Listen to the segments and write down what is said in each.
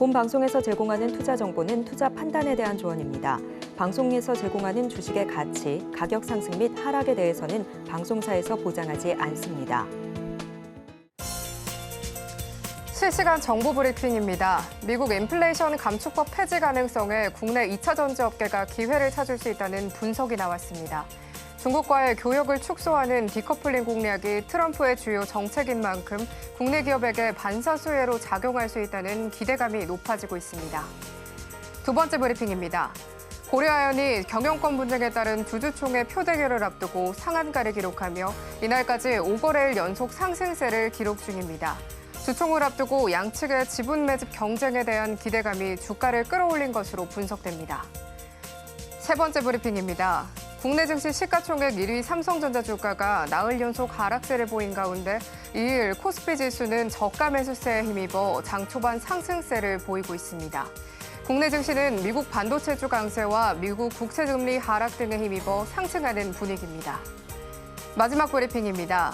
본 방송에서 제공하는 투자 정보는 투자 판단에 대한 조언입니다. 방송에서 제공하는 주식의 가치, 가격 상승 및 하락에 대해서는 방송사에서 보장하지 않습니다. 실시간 정보 브리핑입니다. 미국 인플레이션 감축법 폐지 가능성에 국내 2차 전지 업계가 기회를 찾을 수 있다는 분석이 나왔습니다. 중국과의 교역을 축소하는 디커플링 공약이 트럼프의 주요 정책인 만큼 국내 기업에게 반사수혜로 작용할 수 있다는 기대감이 높아지고 있습니다. 두 번째 브리핑입니다. 고려아연이 경영권 분쟁에 따른 주주총회 표대결을 앞두고 상한가를 기록하며 이날까지 5거래일 연속 상승세를 기록 중입니다. 주총을 앞두고 양측의 지분 매집 경쟁에 대한 기대감이 주가를 끌어올린 것으로 분석됩니다. 세 번째 브리핑입니다. 국내 증시 시가총액 1위 삼성전자 주가가 나흘 연속 하락세를 보인 가운데 2일 코스피 지수는 저가 매수세에 힘입어 장 초반 상승세를 보이고 있습니다. 국내 증시는 미국 반도체주 강세와 미국 국채금리 하락 등에 힘입어 상승하는 분위기입니다. 마지막 브리핑입니다.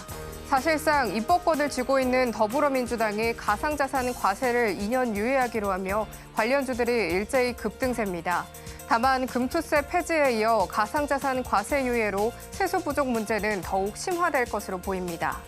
사실상 입법권을 쥐고 있는 더불어민주당이 가상자산 과세를 2년 유예하기로 하며 관련주들이 일제히 급등세입니다. 다만 금투세 폐지에 이어 가상자산 과세 유예로 세수 부족 문제는 더욱 심화될 것으로 보입니다.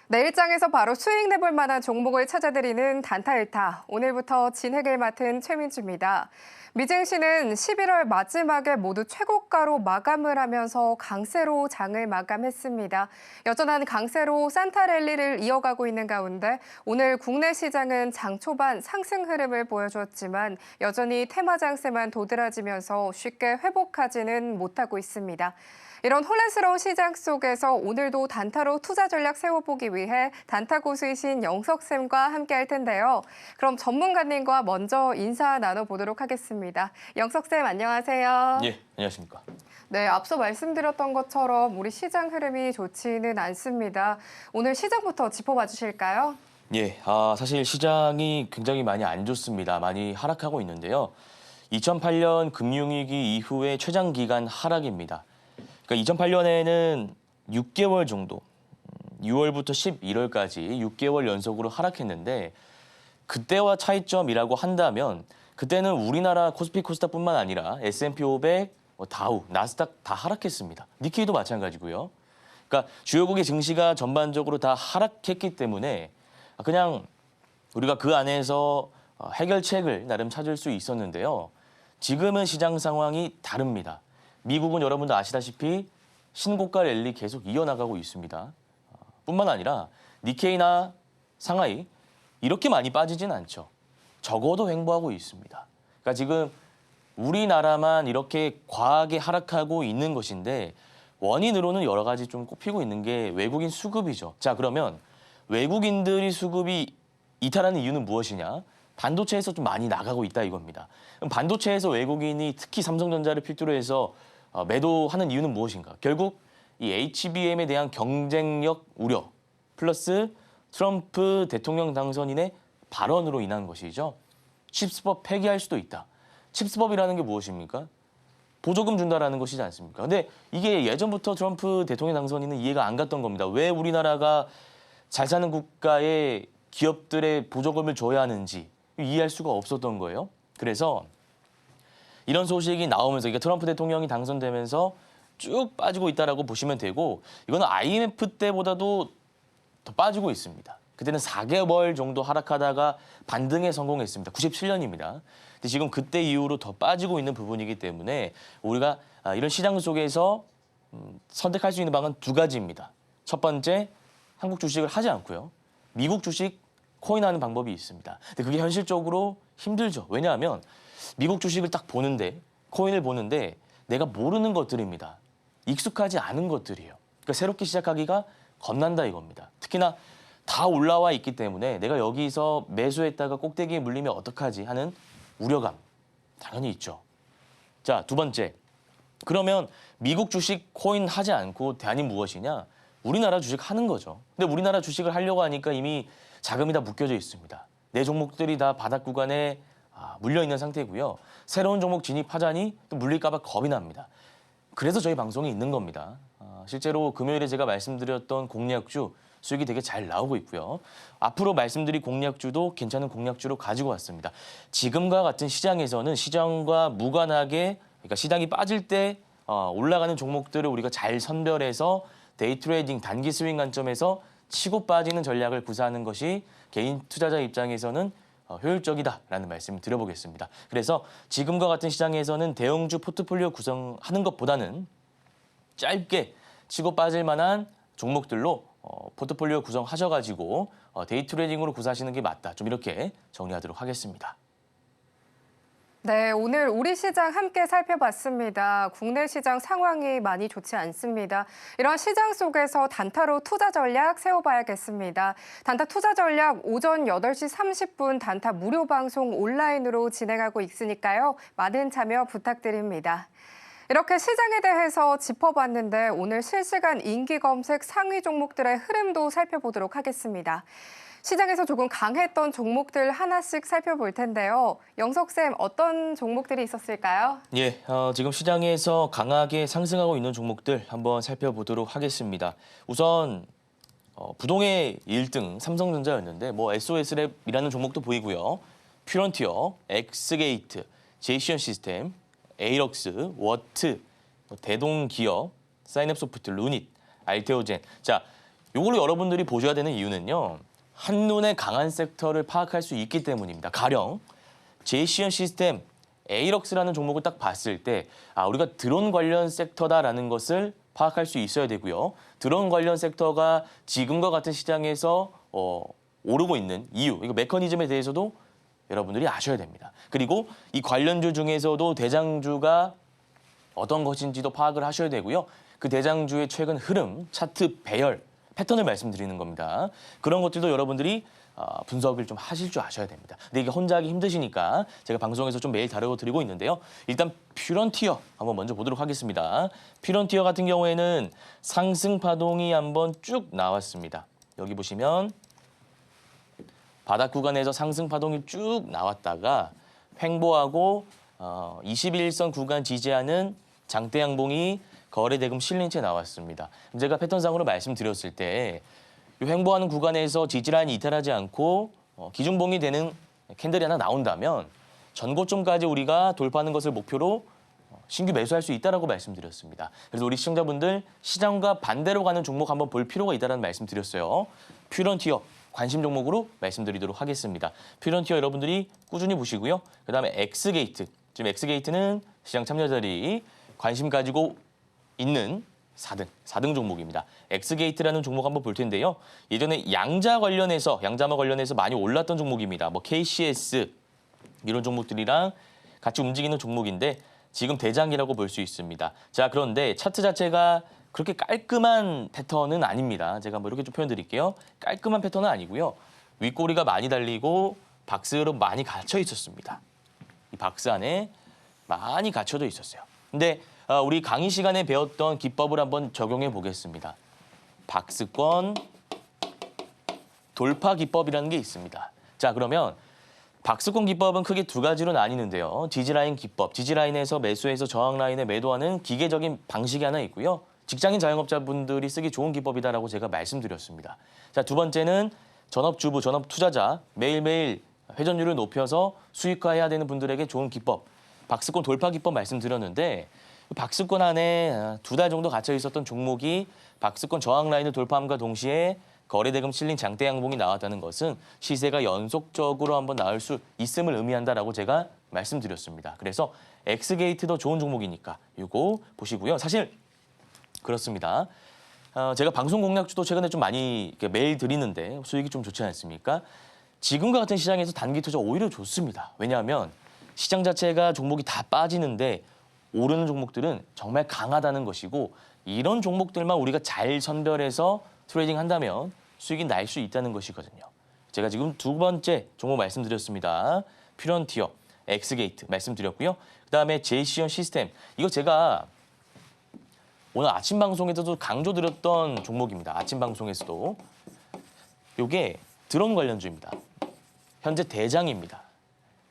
내일장에서 바로 수익 내볼 만한 종목을 찾아드리는 단타일타. 오늘부터 진행을 맡은 최민주입니다. 미증시는 11월 마지막에 모두 최고가로 마감을 하면서 강세로 장을 마감했습니다. 여전한 강세로 산타 랠리를 이어가고 있는 가운데 오늘 국내 시장은 장 초반 상승 흐름을 보여주었지만 여전히 테마 장세만 도드라지면서 쉽게 회복하지는 못하고 있습니다. 이런 혼란스러운 시장 속에서 오늘도 단타로 투자 전략 세워보기 위해 단타 고수이신 영석쌤과 함께할 텐데요. 그럼 전문가님과 먼저 인사 나눠보도록 하겠습니다. 영석쌤 안녕하세요. 예, 안녕하십니까. 네, 앞서 말씀드렸던 것처럼 우리 시장 흐름이 좋지는 않습니다. 오늘 시장부터 짚어봐 주실까요? 예, 사실 시장이 굉장히 많이 안 좋습니다. 많이 하락하고 있는데요. 2008년 금융위기 이후의 최장 기간 하락입니다. 그러니까 2008년에는 6개월 정도, 6월부터 11월까지 6개월 연속으로 하락했는데 그때와 차이점이라고 한다면 그때는 우리나라 코스피 코스닥뿐만 아니라 S&P 500, 다우, 나스닥 다 하락했습니다. 니케이도 마찬가지고요. 그러니까 주요국의 증시가 전반적으로 다 하락했기 때문에 그냥 우리가 그 안에서 해결책을 나름 찾을 수 있었는데요. 지금은 시장 상황이 다릅니다. 미국은 여러분도 아시다시피 신고가 랠리 계속 이어나가고 있습니다. 뿐만 아니라 니케이나 상하이 이렇게 많이 빠지진 않죠. 적어도 횡보하고 있습니다. 그러니까 지금 우리나라만 이렇게 과하게 하락하고 있는 것인데 원인으로는 여러 가지 좀 꼽히고 있는 게 외국인 수급이죠. 자, 그러면 외국인들이 수급이 이탈하는 이유는 무엇이냐? 반도체에서 좀 많이 나가고 있다 이겁니다. 그럼 반도체에서 외국인이 특히 삼성전자를 필두로 해서 매도하는 이유는 무엇인가? 결국 이 HBM에 대한 경쟁력 우려 플러스 트럼프 대통령 당선인의 발언으로 인한 것이죠. 칩스법 폐기할 수도 있다. 칩스법이라는 게 무엇입니까? 보조금 준다라는 것이지 않습니까? 근데 이게 예전부터 트럼프 대통령 당선인은 이해가 안 갔던 겁니다. 왜 우리나라가 잘 사는 국가의 기업들의 보조금을 줘야 하는지 이해할 수가 없었던 거예요. 그래서 이런 소식이 나오면서 그러니까 트럼프 대통령이 당선되면서 쭉 빠지고 있다라고 보시면 되고 이거는 IMF 때보다도 더 빠지고 있습니다. 그때는 4개월 정도 하락하다가 반등에 성공했습니다. 97년입니다. 근데 지금 그때 이후로 더 빠지고 있는 부분이기 때문에 우리가 이런 시장 속에서 선택할 수 있는 방은 두 가지입니다. 첫 번째, 한국 주식을 하지 않고요. 미국 주식 코인하는 방법이 있습니다. 근데 그게 현실적으로 힘들죠. 왜냐하면 미국 주식을 딱 보는데 코인을 보는데 내가 모르는 것들입니다. 익숙하지 않은 것들이에요. 그러니까 새롭게 시작하기가 겁난다 이겁니다. 특히나 다 올라와 있기 때문에 내가 여기서 매수했다가 꼭대기에 물리면 어떡하지 하는 우려감 당연히 있죠. 자, 두 번째. 그러면 미국 주식 코인 하지 않고 대안이 무엇이냐? 우리나라 주식 하는 거죠. 근데 우리나라 주식을 하려고 하니까 이미 자금이 다 묶여져 있습니다. 내 종목들이 다 바닥 구간에 물려 있는 상태고요. 새로운 종목 진입하자니 또 물릴까 봐 겁이 납니다. 그래서 저희 방송이 있는 겁니다. 실제로 금요일에 제가 말씀드렸던 공략주 수익이 되게 잘 나오고 있고요. 앞으로 말씀드릴 공략주도 괜찮은 공략주로 가지고 왔습니다. 지금과 같은 시장에서는 시장과 무관하게 그러니까 시장이 빠질 때 올라가는 종목들을 우리가 잘 선별해서 데이 트레이딩 단기 스윙 관점에서 치고 빠지는 전략을 구사하는 것이 개인 투자자 입장에서는 효율적이다라는 말씀을 드려보겠습니다. 그래서 지금과 같은 시장에서는 대형주 포트폴리오 구성하는 것보다는 짧게 치고 빠질 만한 종목들로 포트폴리오 구성하셔가지고 데이 트레이딩으로 구사하시는 게 맞다. 좀 이렇게 정리하도록 하겠습니다. 네, 오늘 우리 시장 함께 살펴봤습니다. 국내 시장 상황이 많이 좋지 않습니다. 이런 시장 속에서 단타로 투자 전략 세워봐야겠습니다. 단타 투자 전략 오전 8시 30분 단타 무료 방송 온라인으로 진행하고 있으니까요. 많은 참여 부탁드립니다. 이렇게 시장에 대해서 짚어봤는데 오늘 실시간 인기 검색 상위 종목들의 흐름도 살펴보도록 하겠습니다. 시장에서 조금 강했던 종목들 하나씩 살펴볼 텐데요. 영석쌤, 어떤 종목들이 있었을까요? 예, 지금 시장에서 강하게 상승하고 있는 종목들 한번 살펴보도록 하겠습니다. 우선 부동의 1등 삼성전자였는데 SOS랩이라는 종목도 보이고요. 퓨런티어, 엑스게이트, 제이시언 시스템, 에이럭스, 워트, 대동기업, 사인앱소프트, 루닛, 알테오젠. 자, 요걸로 여러분들이 보셔야 되는 이유는요. 한눈에 강한 섹터를 파악할 수 있기 때문입니다. 가령 제이시언 시스템, 에이럭스라는 종목을 딱 봤을 때 우리가 드론 관련 섹터다라는 것을 파악할 수 있어야 되고요. 드론 관련 섹터가 지금과 같은 시장에서 오르고 있는 이유, 이거 메커니즘에 대해서도 여러분들이 아셔야 됩니다. 그리고 이 관련주 중에서도 대장주가 어떤 것인지도 파악을 하셔야 되고요. 그 대장주의 최근 흐름, 차트 배열, 패턴을 말씀드리는 겁니다. 그런 것들도 여러분들이 분석을 좀 하실 줄 아셔야 됩니다. 근데 이게 혼자 하기 힘드시니까 제가 방송에서 좀 매일 다뤄드리고 있는데요. 일단 퓨런티어 한번 먼저 보도록 하겠습니다. 퓨런티어 같은 경우에는 상승 파동이 한번 쭉 나왔습니다. 여기 보시면 바닥 구간에서 상승 파동이 쭉 나왔다가 횡보하고 21선 구간 지지하는 장대 양봉이 거래 대금 실린 채 나왔습니다. 제가 패턴상으로 말씀드렸을 때 이 횡보하는 구간에서 지지라인이 이탈하지 않고 기준봉이 되는 캔들이 하나 나온다면 전고점까지 우리가 돌파하는 것을 목표로 신규 매수할 수 있다라고 말씀드렸습니다. 그래서 우리 시청자분들 시장과 반대로 가는 종목 한번 볼 필요가 있다는 말씀드렸어요. 퓨런티어 관심 종목으로 말씀드리도록 하겠습니다. 퓨런티어 여러분들이 꾸준히 보시고요. 그다음에 엑스게이트. 지금 엑스게이트는 시장 참여 자리 관심 가지고 있는 4등 종목입니다. 엑스게이트라는 종목 한번 볼 텐데요. 예전에 양자마 관련해서 많이 올랐던 종목입니다. KCS 이런 종목들이랑 같이 움직이는 종목인데 지금 대장이라고 볼 수 있습니다. 자, 그런데 차트 자체가 그렇게 깔끔한 패턴은 아닙니다. 제가 이렇게 좀 표현드릴게요. 깔끔한 패턴은 아니고요. 윗꼬리가 많이 달리고 박스로 많이 갇혀 있었습니다. 이 박스 안에 많이 갇혀져 있었어요. 근데 우리 강의 시간에 배웠던 기법을 한번 적용해 보겠습니다. 박스권 돌파 기법이라는 게 있습니다. 자, 그러면 박스권 기법은 크게 두 가지로 나뉘는데요. 지지라인 기법, 지지라인에서 매수해서 저항라인에 매도하는 기계적인 방식이 하나 있고요. 직장인 자영업자분들이 쓰기 좋은 기법이다라고 제가 말씀드렸습니다. 자, 두 번째는 전업주부, 전업투자자, 매일매일 회전율을 높여서 수익화해야 되는 분들에게 좋은 기법, 박스권 돌파 기법 말씀드렸는데 박스권 안에 2달 정도 갇혀 있었던 종목이 박스권 저항 라인을 돌파함과 동시에 거래대금 실린 장대 양봉이 나왔다는 것은 시세가 연속적으로 한번 나올 수 있음을 의미한다라고 제가 말씀드렸습니다. 그래서 엑스게이트도 좋은 종목이니까 이거 보시고요. 사실 그렇습니다. 제가 방송 공략주도 최근에 좀 많이 매일 드리는데 수익이 좀 좋지 않습니까? 지금과 같은 시장에서 단기 투자 오히려 좋습니다. 왜냐하면 시장 자체가 종목이 다 빠지는데 오르는 종목들은 정말 강하다는 것이고 이런 종목들만 우리가 잘 선별해서 트레이딩 한다면 수익이 날 수 있다는 것이거든요. 제가 지금 두 번째 종목 말씀드렸습니다. 퓨런티어, 엑스게이트 말씀드렸고요. 그다음에 제이시언 시스템. 이거 제가 오늘 아침 방송에서도 강조드렸던 종목입니다. 아침 방송에서도. 이게 드론 관련주입니다. 현재 대장입니다.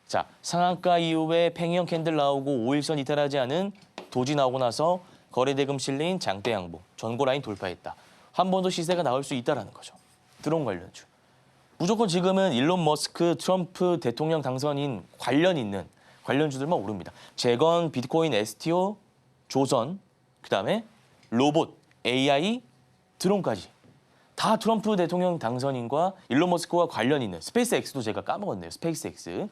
자, 상한가 이후에 팽이형 캔들 나오고 5일선 이탈하지 않은 도지 나오고 나서 거래대금 실린 장대 양봉, 전고 라인 돌파했다. 한 번 더 시세가 나올 수 있다라는 거죠. 드론 관련주. 무조건 지금은 일론 머스크, 트럼프 대통령 당선인 관련 있는 관련주들만 오릅니다. 재건, 비트코인, STO, 조선, 그다음에 로봇, AI, 드론까지. 다 트럼프 대통령 당선인과 일론 머스크와 관련 있는 스페이스X도 제가 까먹었네요. 스페이스X.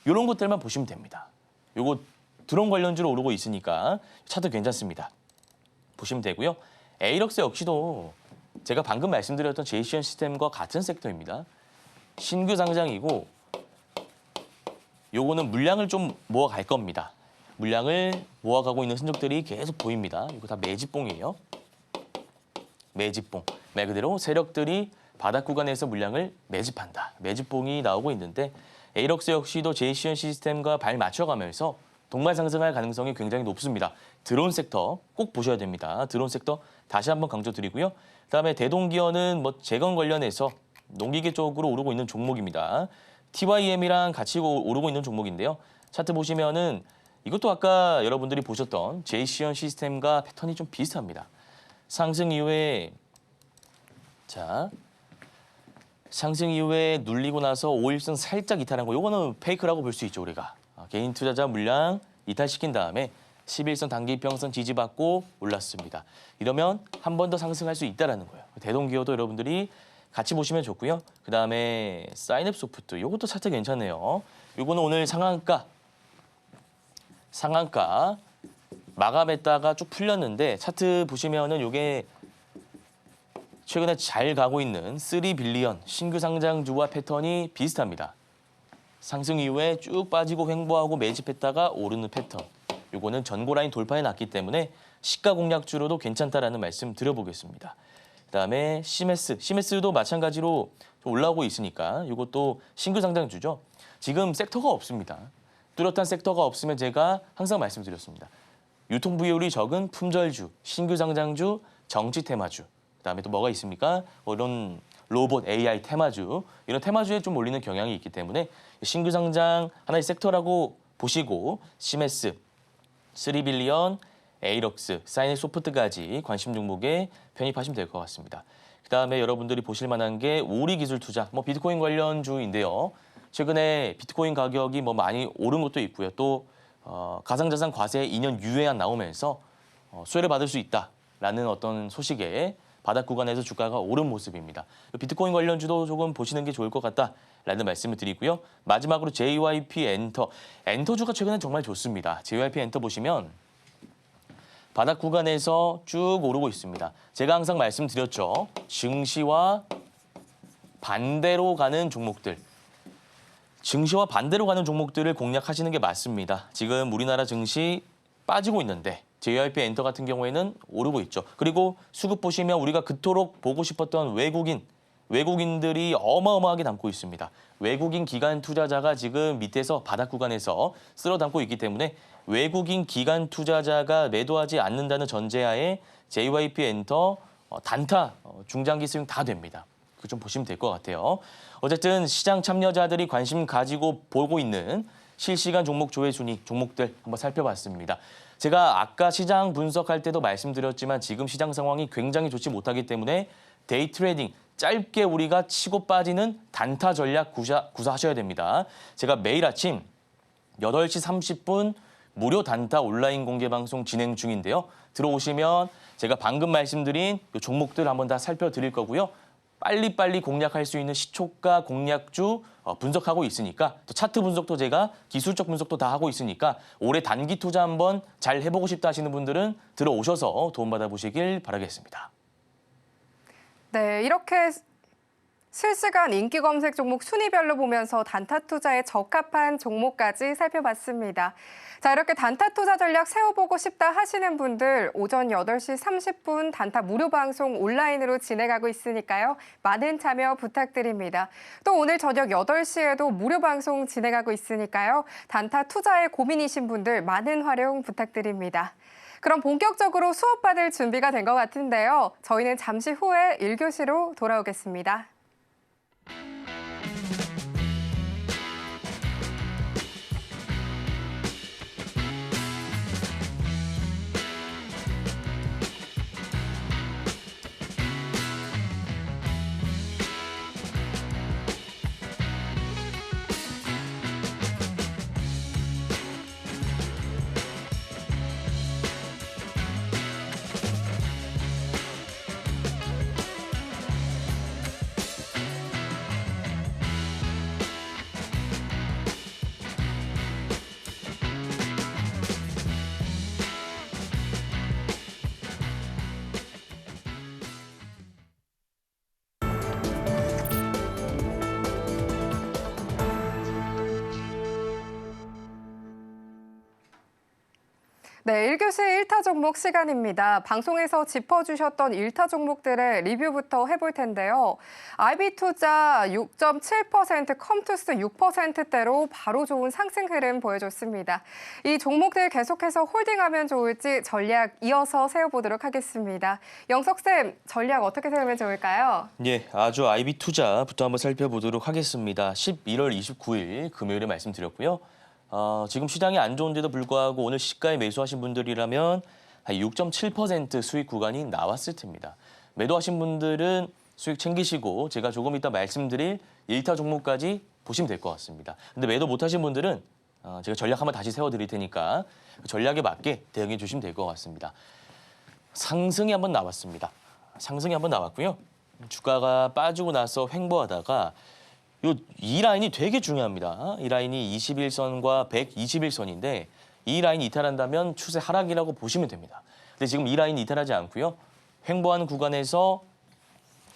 이런 것들만 보시면 됩니다. 요거 드론 관련주로 오르고 있으니까 차트 괜찮습니다. 보시면 되고요. 에이럭스 역시도 제가 방금 말씀드렸던 제이시언 시스템과 같은 섹터입니다. 신규 상장이고 요거는 물량을 좀 모아갈 겁니다. 물량을 모아가고 있는 흔적들이 계속 보입니다. 이거 다 매집봉이에요. 매집봉. 말 그대로 세력들이 바닥 구간에서 물량을 매집한다. 매집봉이 나오고 있는데 에이럭스 역시도 제이시언 시스템과 발 맞춰가면서 동반 상승할 가능성이 굉장히 높습니다. 드론 섹터 꼭 보셔야 됩니다. 드론 섹터 다시 한번 강조드리고요. 그다음에 대동기어는 재건 관련해서 농기계 쪽으로 오르고 있는 종목입니다. TYM이랑 같이 오르고 있는 종목인데요. 차트 보시면은 이것도 아까 여러분들이 보셨던 제이시언 시스템과 패턴이 좀 비슷합니다. 상승 이후에 상승 이후에 눌리고 나서 5일선 살짝 이탈한 거, 요거는 페이크라고 볼 수 있죠, 우리가. 개인 투자자 물량 이탈시킨 다음에 11선 단기평선 지지받고 올랐습니다. 이러면 한 번 더 상승할 수 있다는 거예요. 대동기어도 여러분들이 같이 보시면 좋고요. 그다음에 사인앱 소프트, 요것도 차트 괜찮네요. 요거는 오늘 상한가 마감했다가 쭉 풀렸는데 차트 보시면은 요게 최근에 잘 가고 있는 3빌리언 신규 상장주와 패턴이 비슷합니다. 상승 이후에 쭉 빠지고 횡보하고 매집했다가 오르는 패턴. 요거는 전고 라인 돌파해 놨기 때문에 시가 공략주로도 괜찮다라는 말씀 드려보겠습니다. 그다음에 시메스도 마찬가지로 좀 올라오고 있으니까 이것도 신규 상장주죠. 지금 섹터가 없습니다. 뚜렷한 섹터가 없으면 제가 항상 말씀드렸습니다. 유통 비율이 적은 품절주, 신규 상장주, 정치 테마주. 그다음에 또 뭐가 있습니까? 이런 로봇, AI 테마주, 이런 테마주에 좀 몰리는 경향이 있기 때문에 신규 상장 하나의 섹터라고 보시고 시메스, 3빌리언, 에이럭스, 사인앱 소프트까지 관심 종목에 편입하시면 될 것 같습니다. 그다음에 여러분들이 보실 만한 게 우리기술 투자, 비트코인 관련주인데요. 최근에 비트코인 가격이 많이 오른 것도 있고요. 또 가상자산 과세 2년 유예안 나오면서 수혜를 받을 수 있다라는 어떤 소식에 바닥 구간에서 주가가 오른 모습입니다. 비트코인 관련주도 조금 보시는 게 좋을 것 같다라는 말씀을 드리고요. 마지막으로 JYP 엔터주가 최근에 정말 좋습니다. JYP 엔터 보시면 바닥 구간에서 쭉 오르고 있습니다. 제가 항상 말씀드렸죠. 증시와 반대로 가는 종목들. 증시와 반대로 가는 종목들을 공략하시는 게 맞습니다. 지금 우리나라 증시 빠지고 있는데 JYP 엔터 같은 경우에는 오르고 있죠. 그리고 수급 보시면 우리가 그토록 보고 싶었던 외국인들이 어마어마하게 담고 있습니다. 외국인 기관 투자자가 지금 밑에서 바닥 구간에서 쓸어 담고 있기 때문에 외국인 기관 투자자가 매도하지 않는다는 전제하에 JYP 엔터 단타 중장기 스윙 다 됩니다. 그거 좀 보시면 될 것 같아요. 어쨌든 시장 참여자들이 관심 가지고 보고 있는 실시간 종목 조회 순위 종목들 한번 살펴봤습니다. 제가 아까 시장 분석할 때도 말씀드렸지만 지금 시장 상황이 굉장히 좋지 못하기 때문에 데이 트레이딩 짧게 우리가 치고 빠지는 단타 전략 구사하셔야 됩니다. 제가 매일 아침 8시 30분 무료 단타 온라인 공개 방송 진행 중인데요. 들어오시면 제가 방금 말씀드린 이 종목들 한번 다 살펴드릴 거고요. 빨리빨리 공략할 수 있는 시초가 공략주 분석하고 있으니까 또 차트 분석도 제가 기술적 분석도 다 하고 있으니까 올해 단기 투자 한번 잘 해보고 싶다 하시는 분들은 들어오셔서 도움받아 보시길 바라겠습니다. 네, 이렇게 실시간 인기 검색 종목 순위별로 보면서 단타 투자에 적합한 종목까지 살펴봤습니다. 자, 이렇게 단타 투자 전략 세워보고 싶다 하시는 분들 오전 8시 30분 단타 무료 방송 온라인으로 진행하고 있으니까요. 많은 참여 부탁드립니다. 또 오늘 저녁 8시에도 무료 방송 진행하고 있으니까요. 단타 투자에 고민이신 분들 많은 활용 부탁드립니다. 그럼 본격적으로 수업 받을 준비가 된 것 같은데요. 저희는 잠시 후에 1교시로 돌아오겠습니다. 네, 1교시 1타 종목 시간입니다. 방송에서 짚어주셨던 1타 종목들의 리뷰부터 해볼 텐데요. IB투자 6.7%, 컴투스 6%대로 바로 좋은 상승 흐름 보여줬습니다. 이 종목들 계속해서 홀딩하면 좋을지 전략 이어서 세워보도록 하겠습니다. 영석쌤, 전략 어떻게 세우면 좋을까요? 예, 아주 IB투자부터 한번 살펴보도록 하겠습니다. 11월 29일 금요일에 말씀드렸고요. 지금 시장이 안 좋은데도 불구하고 오늘 시가에 매수하신 분들이라면 6.7% 수익 구간이 나왔을 텐입니다. 매도하신 분들은 수익 챙기시고 제가 조금 이따 말씀드릴 1타 종목까지 보시면 될 것 같습니다. 근데 매도 못하신 분들은 제가 전략 한번 다시 세워드릴 테니까 전략에 맞게 대응해 주시면 될 것 같습니다. 상승이 한번 나왔습니다. 상승이 한번 나왔고요. 주가가 빠지고 나서 횡보하다가 이 라인이 되게 중요합니다. 이 라인이 21선과 121선인데 이 라인 이탈한다면 추세 하락이라고 보시면 됩니다. 근데 지금 이 라인 이탈하지 않고요. 횡보하는 구간에서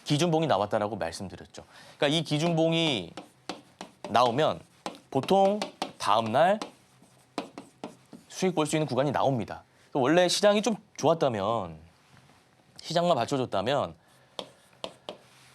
기준봉이 나왔다라고 말씀드렸죠. 그러니까 이 기준봉이 나오면 보통 다음 날 수익 볼 수 있는 구간이 나옵니다. 원래 시장이 좀 좋았다면 시장만 받쳐줬다면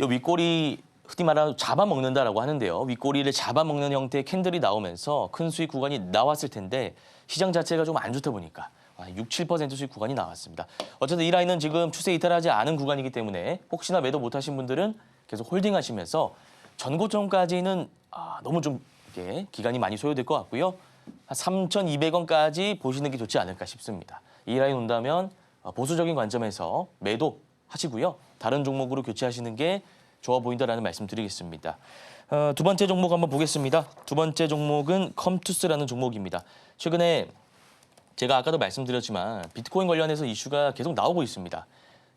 이 윗꼬리 흔히 말하는 잡아먹는다라고 하는데요. 윗꼬리를 잡아먹는 형태의 캔들이 나오면서 큰 수익 구간이 나왔을 텐데 시장 자체가 좀 안 좋다 보니까 6, 7% 수익 구간이 나왔습니다. 어쨌든 이 라인은 지금 추세 이탈하지 않은 구간이기 때문에 혹시나 매도 못하신 분들은 계속 홀딩하시면서 전고점까지는 너무 좀 이렇게 기간이 많이 소요될 것 같고요. 한 3,200원까지 보시는 게 좋지 않을까 싶습니다. 이 라인 온다면 보수적인 관점에서 매도하시고요. 다른 종목으로 교체하시는 게 좋아 보인다라는 말씀 드리겠습니다. 두 번째 종목 한번 보겠습니다. 두 번째 종목은 컴투스라는 종목입니다. 최근에 제가 아까도 말씀드렸지만 비트코인 관련해서 이슈가 계속 나오고 있습니다.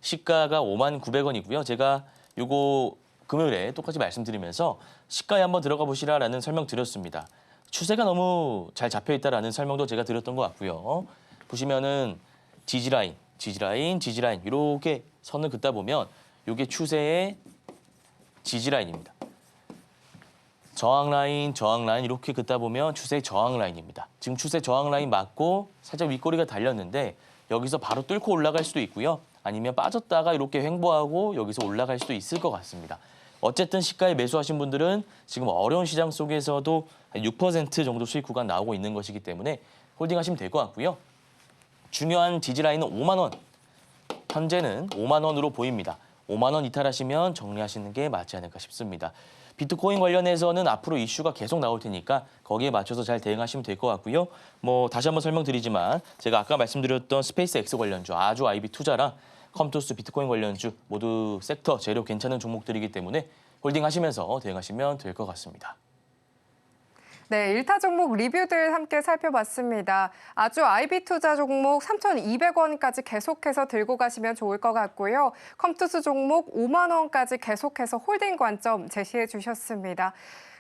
시가가 59,900원이고요. 제가 요거 금요일에 똑같이 말씀드리면서 시가에 한번 들어가 보시라라는 설명 드렸습니다. 추세가 너무 잘 잡혀 있다라는 설명도 제가 드렸던 것 같고요. 보시면은 지지라인 이렇게 선을 긋다 보면 요게 추세의 지지라인입니다. 저항라인 이렇게 긋다 보면 추세 저항라인입니다. 지금 추세 저항라인 맞고 살짝 윗꼬리가 달렸는데 여기서 바로 뚫고 올라갈 수도 있고요. 아니면 빠졌다가 이렇게 횡보하고 여기서 올라갈 수도 있을 것 같습니다. 어쨌든 시가에 매수하신 분들은 지금 어려운 시장 속에서도 6% 정도 수익 구간 나오고 있는 것이기 때문에 홀딩하시면 될 것 같고요. 중요한 지지라인은 5만 원. 현재는 5만 원으로 보입니다. 5만 원 이탈하시면 정리하시는 게 맞지 않을까 싶습니다. 비트코인 관련해서는 앞으로 이슈가 계속 나올 테니까 거기에 맞춰서 잘 대응하시면 될 것 같고요. 다시 한번 설명드리지만 제가 아까 말씀드렸던 스페이스X 관련주, 아주 IB투자랑 컴투스 비트코인 관련주 모두 섹터 재료 괜찮은 종목들이기 때문에 홀딩하시면서 대응하시면 될 것 같습니다. 네, 1타 종목 리뷰들 함께 살펴봤습니다. 아주 IB투자 종목 3,200원까지 계속해서 들고 가시면 좋을 것 같고요. 컴투스 종목 5만 원까지 계속해서 홀딩 관점 제시해 주셨습니다.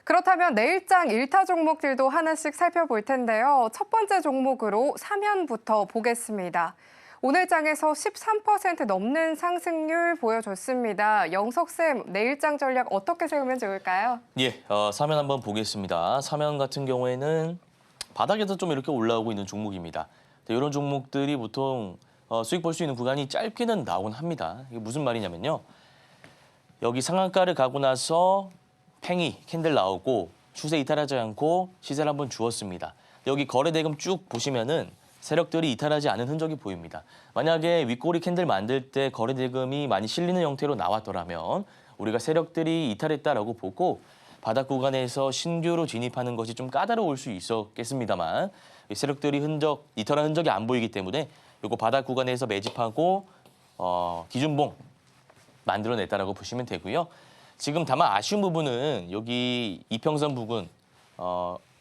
그렇다면 내일장 1타 종목들도 하나씩 살펴볼 텐데요. 첫 번째 종목으로 사면부터 보겠습니다. 오늘 장에서 13% 넘는 상승률 보여줬습니다. 영석쌤, 내일장 전략 어떻게 세우면 좋을까요? 예, 사면 한번 보겠습니다. 사면 같은 경우에는 바닥에서 좀 이렇게 올라오고 있는 종목입니다. 이런 종목들이 보통 수익 볼 수 있는 구간이 짧게는 나오곤 합니다. 이게 무슨 말이냐면요. 여기 상한가를 가고 나서 팽이, 캔들 나오고 추세 이탈하지 않고 시세를 한번 주었습니다. 여기 거래대금 쭉 보시면은 세력들이 이탈하지 않은 흔적이 보입니다. 만약에 윗꼬리 캔들 만들 때 거래대금이 많이 실리는 형태로 나왔더라면 우리가 세력들이 이탈했다라고 보고 바닥 구간에서 신규로 진입하는 것이 좀 까다로울 수 있었겠습니다만 세력들이 이탈한 흔적이 안 보이기 때문에 이거 바닥 구간에서 매집하고 기준봉 만들어냈다라고 보시면 되고요. 지금 다만 아쉬운 부분은 여기 이평선 부분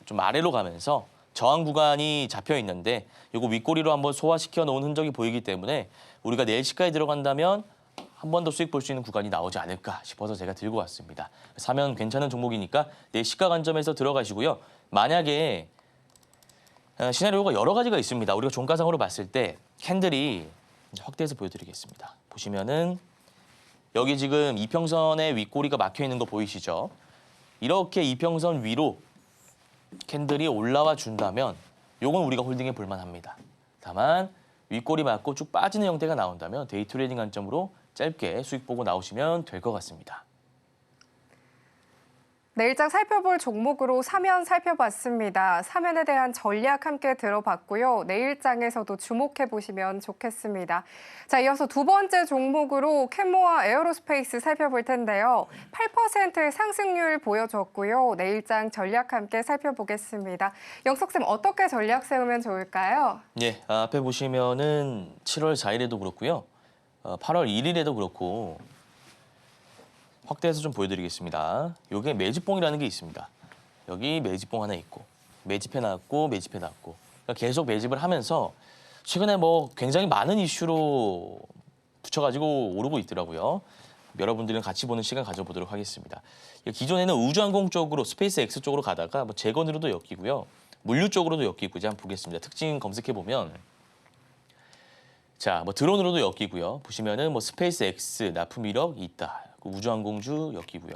좀 아래로 가면서 저항 구간이 잡혀 있는데 이거 윗꼬리로 한번 소화시켜 놓은 흔적이 보이기 때문에 우리가 내일 시가에 들어간다면 한 번 더 수익 볼 수 있는 구간이 나오지 않을까 싶어서 제가 들고 왔습니다. 사면 괜찮은 종목이니까 내일 시가 관점에서 들어가시고요. 만약에 시나리오가 여러 가지가 있습니다. 우리가 종가상으로 봤을 때 캔들이 확대해서 보여드리겠습니다. 보시면은 여기 지금 이평선에 윗꼬리가 막혀 있는 거 보이시죠? 이렇게 이평선 위로 캔들이 올라와 준다면 요건 우리가 홀딩해 볼 만합니다. 다만 윗골이 맞고 쭉 빠지는 형태가 나온다면 데이 트레이딩 관점으로 짧게 수익 보고 나오시면 될 것 같습니다. 내일장 살펴볼 종목으로 사면 살펴봤습니다. 사면에 대한 전략 함께 들어봤고요. 내일장에서도 주목해 보시면 좋겠습니다. 자, 이어서 두 번째 종목으로 캔모아 에어로스페이스 살펴볼 텐데요. 8%의 상승률 보여줬고요. 내일장 전략 함께 살펴보겠습니다. 영석쌤, 어떻게 전략 세우면 좋을까요? 예, 앞에 보시면은 7월 4일에도 그렇고요. 8월 1일에도 그렇고 확대해서 좀 보여드리겠습니다. 이게 매집봉이라는 게 있습니다. 여기 매집봉 하나 있고 매집해 놨고 매집해 놨고 그러니까 계속 매집을 하면서 최근에 뭐 굉장히 많은 이슈로 붙여가지고 오르고 있더라고요. 여러분들은 같이 보는 시간 가져보도록 하겠습니다. 기존에는 우주항공 쪽으로 스페이스 X 쪽으로 가다가 뭐 재건으로도 엮이고요. 물류 쪽으로도 엮이고 이제 한번 보겠습니다. 특징 검색해 보면 자, 뭐 드론으로도 엮이고요. 보시면은 뭐 스페이스 X 납품 이력이 있다. 우주항공주 엮이고요.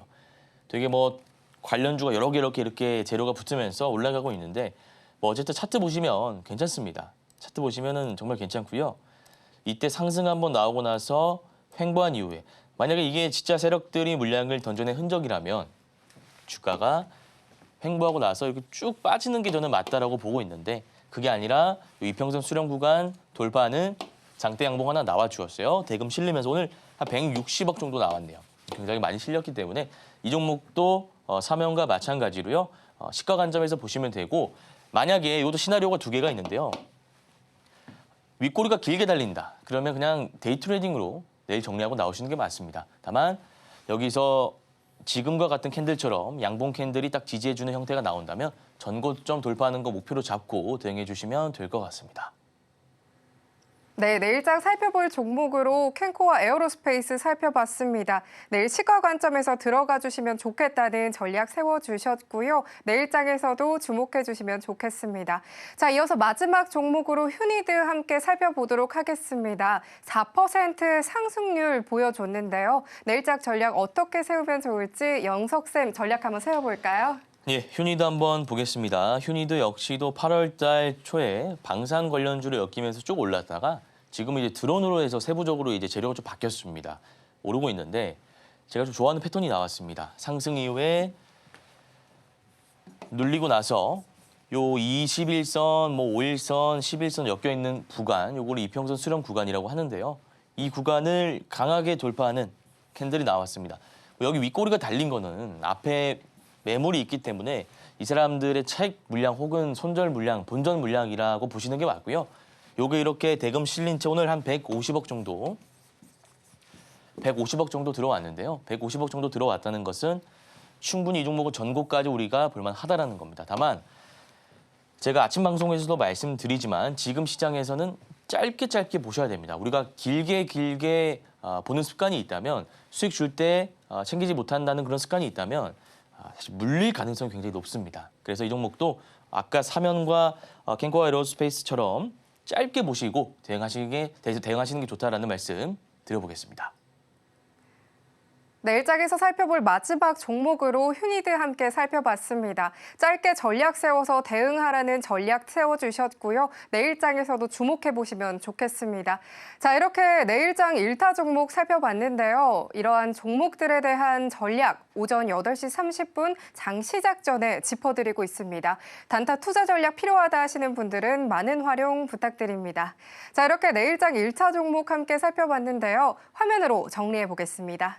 되게 뭐 관련주가 여러 개 이렇게 재료가 붙으면서 올라가고 있는데 뭐 어쨌든 차트 보시면 괜찮습니다. 차트 보시면은 정말 괜찮고요. 이때 상승 한번 나오고 나서 횡보한 이후에 만약에 이게 진짜 세력들이 물량을 던져낸 흔적이라면 주가가 횡보하고 나서 이렇게 쭉 빠지는 게 저는 맞다라고 보고 있는데 그게 아니라 이평선 수렴 구간 돌파하는 장대 양봉 하나 나와 주었어요. 대금 실리면서 오늘 한 160억 정도 나왔네요. 굉장히 많이 실렸기 때문에 이 종목도 사면과 마찬가지로요. 시가 관점에서 보시면 되고 만약에 이것도 시나리오가 두 개가 있는데요. 윗꼬리가 길게 달린다. 그러면 그냥 데이 트레이딩으로 내일 정리하고 나오시는 게 맞습니다. 다만 여기서 지금과 같은 캔들처럼 양봉 캔들이 딱 지지해주는 형태가 나온다면 전고점 돌파하는 거 목표로 잡고 대응해 주시면 될 것 같습니다. 네, 내일장 살펴볼 종목으로 캔코아 에어로스페이스 살펴봤습니다. 내일 시가 관점에서 들어가 주시면 좋겠다는 전략 세워주셨고요. 내일장에서도 주목해 주시면 좋겠습니다. 자, 이어서 마지막 종목으로 휴니드 함께 살펴보도록 하겠습니다. 4% 상승률 보여줬는데요. 내일장 전략 어떻게 세우면 좋을지 영석쌤 전략 한번 세워볼까요? 예, 휴니드 한번 보겠습니다. 휴니드 역시도 8월 달 초에 방산 관련주로 엮이면서 쭉 올랐다가 지금은 이제 드론으로 해서 세부적으로 이제 재료가 좀 바뀌었습니다. 오르고 있는데 제가 좀 좋아하는 패턴이 나왔습니다. 상승 이후에 눌리고 나서 요 21선, 뭐 5일선, 11선 엮여 있는 구간, 요거를 이평선 수렴 구간이라고 하는데요. 이 구간을 강하게 돌파하는 캔들이 나왔습니다. 여기 윗꼬리가 달린 거는 앞에 매물이 있기 때문에 이 사람들의 차익 물량 혹은 손절 물량, 본전 물량이라고 보시는 게 맞고요. 요게 이렇게 대금 실린 채 오늘 한 150억 정도 들어왔는데요. 150억 정도 들어왔다는 것은 충분히 이 종목은 전고까지 우리가 볼만하다라는 겁니다. 다만 제가 아침 방송에서도 말씀드리지만 지금 시장에서는 짧게 보셔야 됩니다. 우리가 길게 보는 습관이 있다면 수익 줄 때 챙기지 못한다는 그런 습관이 있다면 사실 물릴 가능성이 굉장히 높습니다. 그래서 이 종목도 아까 사면과 캔코아 에어로스페이스처럼 짧게 보시고 대응하시는 게 좋다라는 말씀 드려보겠습니다. 내일장에서 살펴볼 마지막 종목으로 휴니드 함께 살펴봤습니다. 짧게 전략 세워서 대응하라는 전략 세워주셨고요. 내일장에서도 주목해보시면 좋겠습니다. 자, 이렇게 내일장 1타 종목 살펴봤는데요. 이러한 종목들에 대한 전략 오전 8시 30분 장 시작 전에 짚어드리고 있습니다. 단타 투자 전략 필요하다 하시는 분들은 많은 활용 부탁드립니다. 자, 이렇게 내일장 1차 종목 함께 살펴봤는데요. 화면으로 정리해보겠습니다.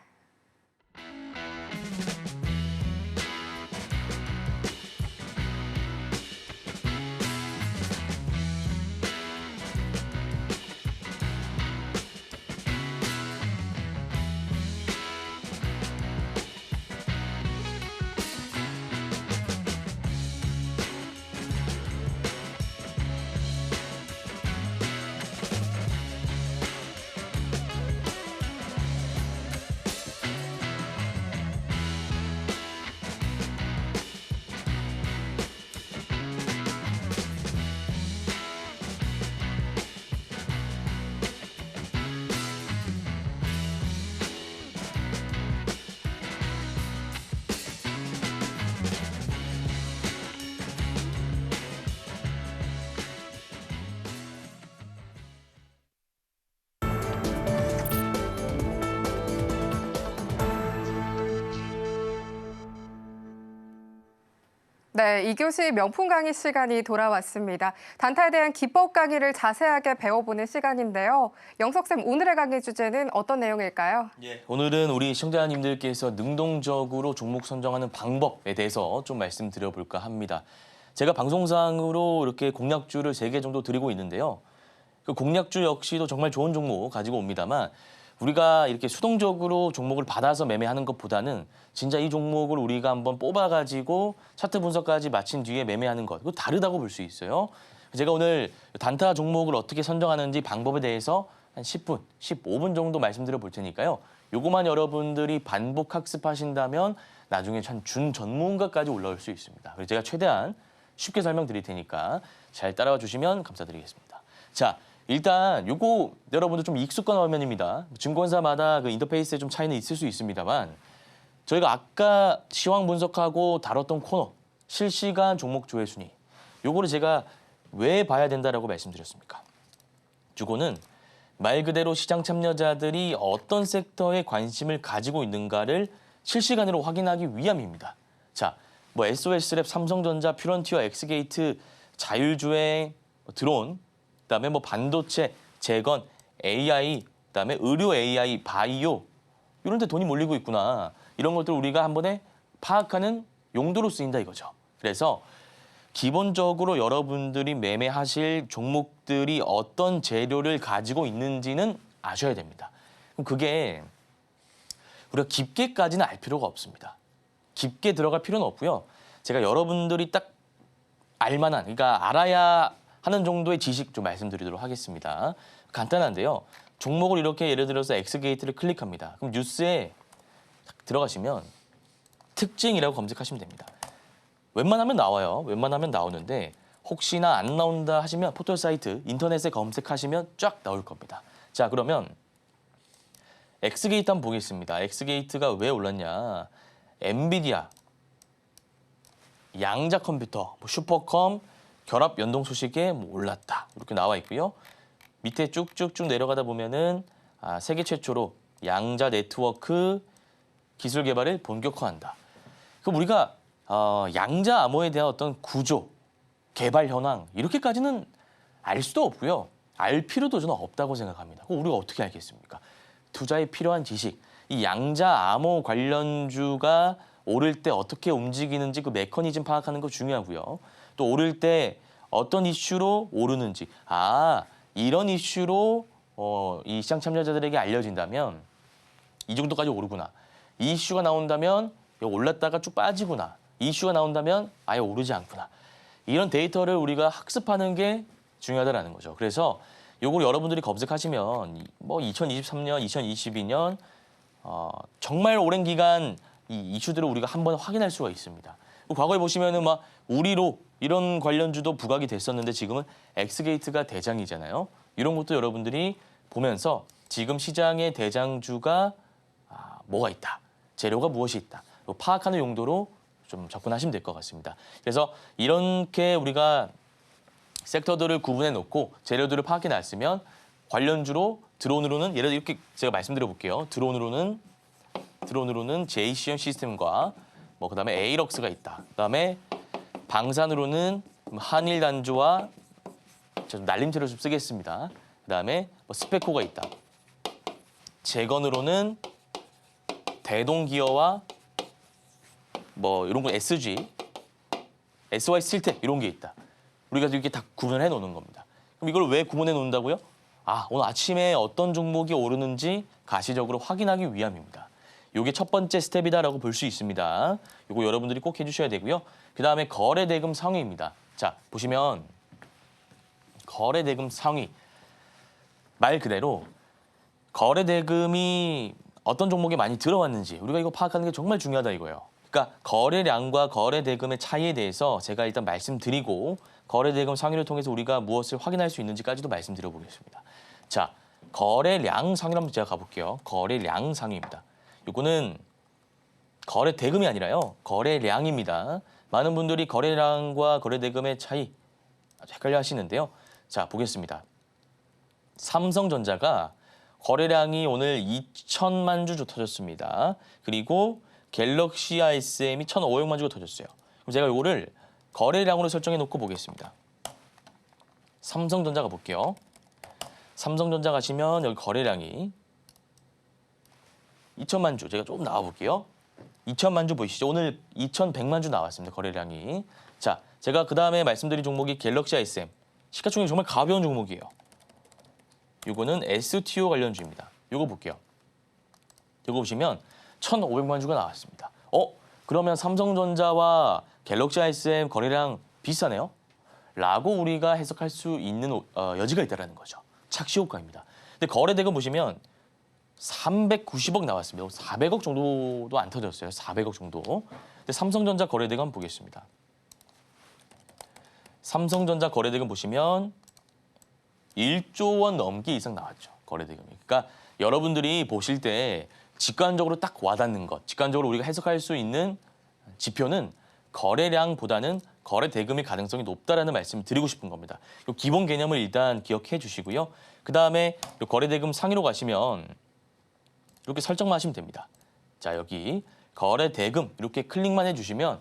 네, 2교시 명품 강의 시간이 돌아왔습니다. 단타에 대한 기법 강의를 자세하게 배워보는 시간인데요. 영석쌤, 오늘의 강의 주제는 어떤 내용일까요? 오늘은 우리 시청자님들께서 능동적으로 종목 선정하는 방법에 대해서 좀 말씀드려볼까 합니다. 제가 방송상으로 이렇게 공략주를 3개 정도 드리고 있는데요. 그 공략주 역시도 정말 좋은 종목 가지고 옵니다만 우리가 이렇게 수동적으로 종목을 받아서 매매하는 것보다는 진짜 이 종목을 우리가 한번 뽑아가지고 차트 분석까지 마친 뒤에 매매하는 것, 그거 다르다고 볼 수 있어요. 제가 오늘 단타 종목을 어떻게 선정하는지 방법에 대해서 한 10분, 15분 정도 말씀드려 볼 테니까요. 요거만 여러분들이 반복 학습하신다면 나중에 준 전문가까지 올라올 수 있습니다. 그래서 제가 최대한 쉽게 설명드릴 테니까 잘 따라와 주시면 감사드리겠습니다. 자, 일단 요거 여러분들 좀 익숙한 화면입니다. 증권사마다 그 인터페이스에 좀 차이는 있을 수 있습니다만 저희가 아까 시황 분석하고 다뤘던 코너 실시간 종목 조회 순위 요거를 제가 왜 봐야 된다라고 말씀드렸습니까? 요거는 말 그대로 시장 참여자들이 어떤 섹터에 관심을 가지고 있는가를 실시간으로 확인하기 위함입니다. 자, 뭐 SOS랩, 삼성전자, 퓨런티어, 엑스게이트, 자율주행, 드론, 그다음에 뭐 반도체, 재건, AI, 그다음에 의료 AI, 바이오 이런 데 돈이 몰리고 있구나. 이런 것들 우리가 한 번에 파악하는 용도로 쓰인다 이거죠. 그래서 기본적으로 여러분들이 매매하실 종목들이 어떤 재료를 가지고 있는지는 아셔야 됩니다. 그럼 그게 우리가 깊게까지는 알 필요가 없습니다. 깊게 들어갈 필요는 없고요. 제가 여러분들이 딱 알만한, 그러니까 알아야 하는 정도의 지식 좀 말씀드리도록 하겠습니다. 간단한데요. 종목을 이렇게 예를 들어서 엑스게이트를 클릭합니다. 그럼 뉴스에 들어가시면 특징이라고 검색하시면 됩니다. 웬만하면 나와요. 웬만하면 나오는데 혹시나 안 나온다 하시면 포털 사이트, 인터넷에 검색하시면 쫙 나올 겁니다. 자, 그러면 엑스게이트 한번 보겠습니다. 엑스게이트가 왜 올랐냐. 엔비디아, 양자 컴퓨터, 뭐 슈퍼컴, 결합 연동 소식에 뭐 올랐다. 이렇게 나와 있고요. 밑에 쭉쭉쭉 내려가다 보면은 세계 최초로 양자 네트워크 기술 개발을 본격화한다. 그럼 우리가 양자 암호에 대한 어떤 구조, 개발 현황 이렇게까지는 알 수도 없고요. 알 필요도 저는 없다고 생각합니다. 그럼 우리가 어떻게 알겠습니까? 투자에 필요한 지식, 이 양자 암호 관련주가 오를 때 어떻게 움직이는지 그 메커니즘 파악하는 거 중요하고요. 또 오를 때 어떤 이슈로 오르는지, 이런 이슈로 이 시장 참여자들에게 알려진다면 이 정도까지 오르구나. 이 이슈가 나온다면 올랐다가 쭉 빠지구나. 이 이슈가 나온다면 아예 오르지 않구나. 이런 데이터를 우리가 학습하는 게 중요하다는 거죠. 그래서 요걸 여러분들이 검색하시면 뭐 2023년, 2022년 정말 오랜 기간 이 이슈들을 우리가 한번 확인할 수가 있습니다. 과거에 보시면은 막 우리로 이런 관련주도 부각이 됐었는데 지금은 엑스게이트가 대장이잖아요. 이런 것도 여러분들이 보면서 지금 시장의 대장주가 뭐가 있다, 재료가 무엇이 있다, 파악하는 용도로 좀 접근하시면 될 것 같습니다. 그래서 이렇게 우리가 섹터들을 구분해 놓고 재료들을 파악해 놨으면 관련주로 드론으로는 예를 들어 이렇게 제가 말씀드려 볼게요. 드론으로는 제이시언 시스템과 뭐 그다음에 에이럭스가 있다. 그다음에 방산으로는 한일단조와 좀 날림체를 좀 쓰겠습니다. 그다음에 뭐 스페코가 있다. 재건으로는 대동기어와 뭐 이런 거 SG, SY 스틸텍 이런 게 있다. 우리가 이렇게 다 구분해 놓는 겁니다. 그럼 이걸 왜 구분해 놓는다고요? 오늘 아침에 어떤 종목이 오르는지 가시적으로 확인하기 위함입니다. 이게 첫 번째 스텝이다라고 볼 수 있습니다. 이거 여러분들이 꼭 해주셔야 되고요. 그다음에 거래대금 상위입니다. 자, 보시면 거래대금 상위. 말 그대로 거래대금이 어떤 종목에 많이 들어왔는지 우리가 이거 파악하는 게 정말 중요하다 이거예요. 그러니까 거래량과 거래대금의 차이에 대해서 제가 일단 말씀드리고 거래대금 상위를 통해서 우리가 무엇을 확인할 수 있는지까지도 말씀드려 보겠습니다. 자, 거래량 상위로 한번 제가 가볼게요. 거래량 상위입니다. 이거는 거래대금이 아니라요. 거래량입니다. 많은 분들이 거래량과 거래대금의 차이 아주 헷갈려 하시는데요. 자, 보겠습니다. 삼성전자가 거래량이 오늘 2천만 주 터졌습니다. 그리고 갤럭시 ISM이 1,500만 주가 터졌어요. 그럼 제가 이거를 거래량으로 설정해 놓고 보겠습니다. 삼성전자 가볼게요. 삼성전자 가시면 여기 거래량이 2천만 주, 제가 조금 나와볼게요. 2천만 주 보이시죠? 오늘 2,100만 주 나왔습니다. 거래량이. 자, 제가 그 다음에 말씀드린 종목이 갤럭시 ISM. 시가총액이 정말 가벼운 종목이에요. 이거는 STO 관련주입니다. 이거 볼게요. 이거 보시면 1,500만 주가 나왔습니다. 그러면 삼성전자와 갤럭시 ISM 거래량 비슷하네요? 라고 우리가 해석할 수 있는 여지가 있다는 거죠. 착시 효과입니다. 근데 거래대금 보시면 390억 나왔습니다. 400억 정도도 안 터졌어요. 400억 정도. 근데 삼성전자 거래대금 한번 보겠습니다. 삼성전자 거래대금 보시면 1조 원 넘게 이상 나왔죠. 거래대금이. 그러니까 여러분들이 보실 때 직관적으로 딱 와닿는 것, 직관적으로 우리가 해석할 수 있는 지표는 거래량보다는 거래대금의 가능성이 높다라는 말씀을 드리고 싶은 겁니다. 이 기본 개념을 일단 기억해 주시고요. 그다음에 거래대금 상위로 가시면 이렇게 설정만 하시면 됩니다. 자, 여기 거래대금 이렇게 클릭만 해주시면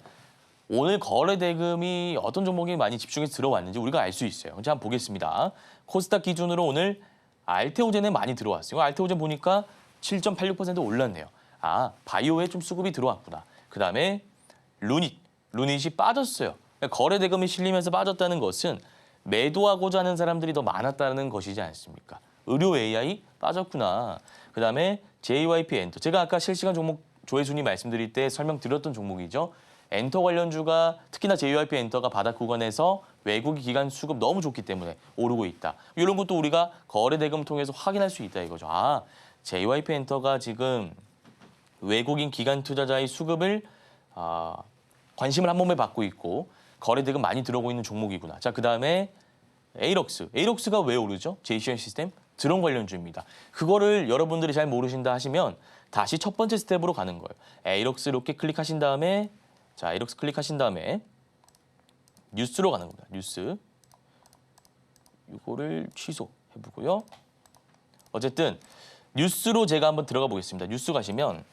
오늘 거래대금이 어떤 종목이 많이 집중해서 들어왔는지 우리가 알 수 있어요. 자, 한번 보겠습니다. 코스닥 기준으로 오늘 알테오젠에 많이 들어왔어요. 알테오젠 보니까 7.86% 올랐네요. 바이오에 좀 수급이 들어왔구나. 그다음에 루닛이 빠졌어요. 거래대금이 실리면서 빠졌다는 것은 매도하고자 하는 사람들이 더 많았다는 것이지 않습니까? 의료 AI 빠졌구나. 그다음에 JYP 엔터. 제가 아까 실시간 종목 조회순위 말씀드릴 때 설명드렸던 종목이죠. 엔터 관련주가 특히나 JYP 엔터가 바닥 구간에서 외국인 기관 수급 너무 좋기 때문에 오르고 있다. 이런 것도 우리가 거래대금 통해서 확인할 수 있다 이거죠. JYP 엔터가 지금 외국인 기관 투자자의 수급을 관심을 한 몸에 받고 있고 거래대금 많이 들어오고 있는 종목이구나. 자, 그다음에 에이럭스가 왜 오르죠? JCI 시스템 드론 관련주입니다. 그거를 여러분들이 잘 모르신다 하시면 다시 첫 번째 스텝으로 가는 거예요. 에이럭스 이렇게 클릭하신 다음에 자, 에이럭스 클릭하신 다음에 뉴스로 가는 겁니다. 뉴스. 이거를 취소해보고요. 어쨌든 뉴스로 제가 한번 들어가 보겠습니다. 뉴스 가시면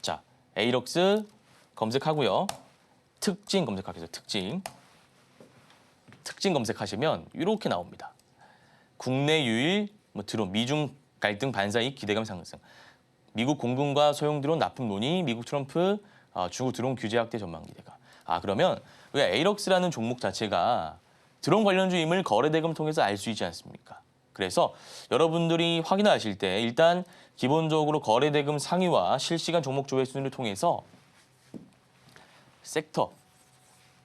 자, 에이럭스 검색하고요. 특징 검색하겠습니다. 특징 검색하시면 이렇게 나옵니다. 국내 유일 드론 미중 갈등 반사이익 기대감 상승. 미국 공군과 소형 드론 납품 논의, 미국 트럼프 중국 드론 규제 확대 전망 기대가. 그러면 우리가 에이럭스라는 종목 자체가 드론 관련주임을 거래대금 통해서 알 수 있지 않습니까? 그래서 여러분들이 확인하실 때 일단 기본적으로 거래대금 상위와 실시간 종목 조회 순위를 통해서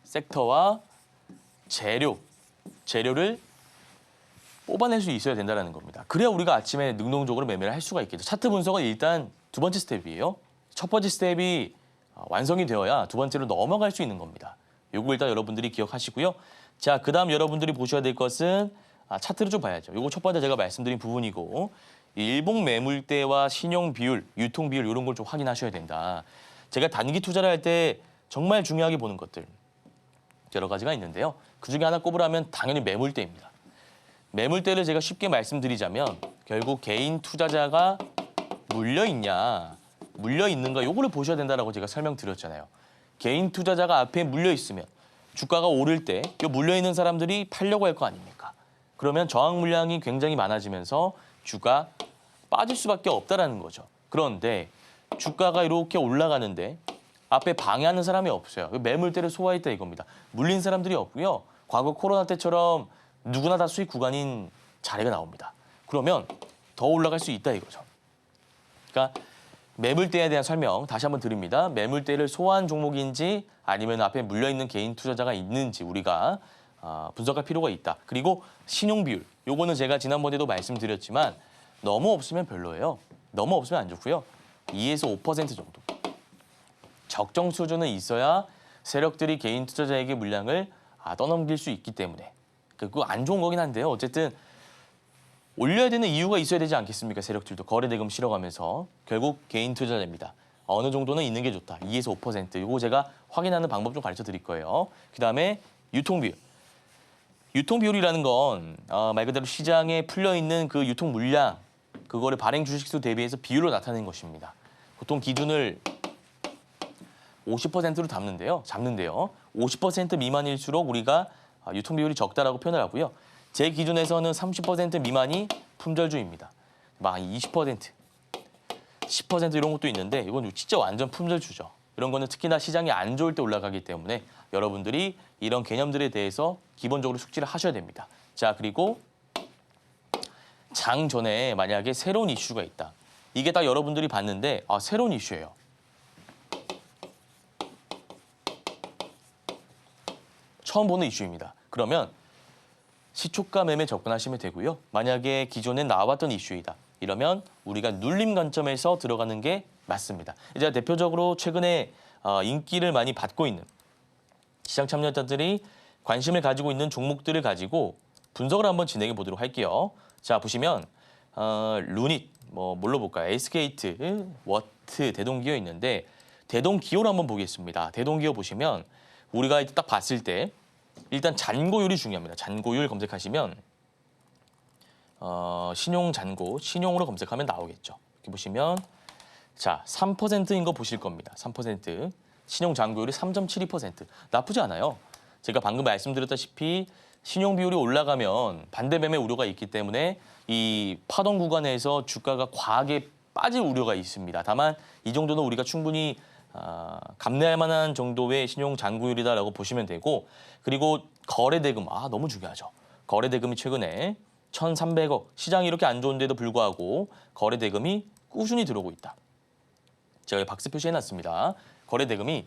섹터와 재료를 뽑아낼 수 있어야 된다는 겁니다. 그래야 우리가 아침에 능동적으로 매매를 할 수가 있겠죠. 차트 분석은 일단 두 번째 스텝이에요. 첫 번째 스텝이 완성이 되어야 두 번째로 넘어갈 수 있는 겁니다. 요거 일단 여러분들이 기억하시고요. 자, 그다음 여러분들이 보셔야 될 것은 차트를 좀 봐야죠. 요거 첫 번째 제가 말씀드린 부분이고 일봉 매물대와 신용 비율, 유통 비율 이런 걸 좀 확인하셔야 된다. 제가 단기 투자를 할 때 정말 중요하게 보는 것들 여러 가지가 있는데요. 그중에 하나 꼽으라면 당연히 매물대입니다. 매물대를 제가 쉽게 말씀드리자면 결국 개인 투자자가 물려 있는가 요거를 보셔야 된다라고 제가 설명드렸잖아요. 개인 투자자가 앞에 물려 있으면 주가가 오를 때 이 물려 있는 사람들이 팔려고 할 거 아닙니까? 그러면 저항 물량이 굉장히 많아지면서 주가 빠질 수밖에 없다라는 거죠. 그런데 주가가 이렇게 올라가는데 앞에 방해하는 사람이 없어요. 매물대를 소화했다 이겁니다. 물린 사람들이 없고요. 과거 코로나 때처럼 누구나 다 수익 구간인 자리가 나옵니다. 그러면 더 올라갈 수 있다 이거죠. 그러니까 매물대에 대한 설명 다시 한번 드립니다. 매물대를 소화한 종목인지 아니면 앞에 물려있는 개인 투자자가 있는지 우리가 분석할 필요가 있다. 그리고 신용 비율. 요거는 제가 지난번에도 말씀드렸지만 너무 없으면 별로예요. 너무 없으면 안 좋고요. 2에서 5% 정도. 적정 수준은 있어야 세력들이 개인 투자자에게 물량을 떠넘길 수 있기 때문에. 그거 안 좋은 거긴 한데요. 어쨌든 올려야 되는 이유가 있어야 되지 않겠습니까? 세력들도 거래대금 실어가면서 결국 개인 투자자입니다. 어느 정도는 있는 게 좋다. 2에서 5%. 이거 제가 확인하는 방법 좀 가르쳐 드릴 거예요. 그다음에 유통 비율. 유통 비율이라는 건 말 그대로 시장에 풀려 있는 그 유통 물량 그거를 발행 주식수 대비해서 비율로 나타내는 것입니다. 보통 기준을 50%로 잡는데요. 50% 미만일수록 우리가 유통 비율이 적다라고 표현을 하고요. 제 기준에서는 30% 미만이 품절주입니다. 막 20%, 10% 이런 것도 있는데 이건 진짜 완전 품절주죠. 이런 거는 특히나 시장이 안 좋을 때 올라가기 때문에 여러분들이 이런 개념들에 대해서 기본적으로 숙지를 하셔야 됩니다. 자, 그리고 장 전에 만약에 새로운 이슈가 있다. 이게 딱 여러분들이 봤는데 새로운 이슈예요. 처음 보는 이슈입니다. 그러면 시초가 매매 접근하시면 되고요. 만약에 기존에 나왔던 이슈이다. 이러면 우리가 눌림 관점에서 들어가는 게 맞습니다. 이제 대표적으로 최근에 인기를 많이 받고 있는 시장 참여자들이 관심을 가지고 있는 종목들을 가지고 분석을 한번 진행해 보도록 할게요. 자, 보시면 루닛, 뭘로 볼까요? SK트, 워트, 대동기어 있는데 대동기어로 한번 보겠습니다. 대동기어 보시면 우리가 딱 봤을 때 일단 잔고율이 중요합니다. 잔고율 검색하시면 신용으로 검색하면 나오겠죠. 이렇게 보시면 자, 3%인 거 보실 겁니다. 3%. 신용 잔고율이 3.72%. 나쁘지 않아요. 제가 방금 말씀드렸다시피 신용 비율이 올라가면 반대 매매 우려가 있기 때문에 이 파동 구간에서 주가가 과하게 빠질 우려가 있습니다. 다만 이 정도는 우리가 충분히 감내할 만한 정도의 신용 잔고율이다라고 보시면 되고, 그리고 거래 대금, 너무 중요하죠. 거래 대금이 최근에 1,300억, 시장이 이렇게 안 좋은데도 불구하고 거래 대금이 꾸준히 들어오고 있다. 제가 여기 박스 표시해놨습니다. 거래 대금이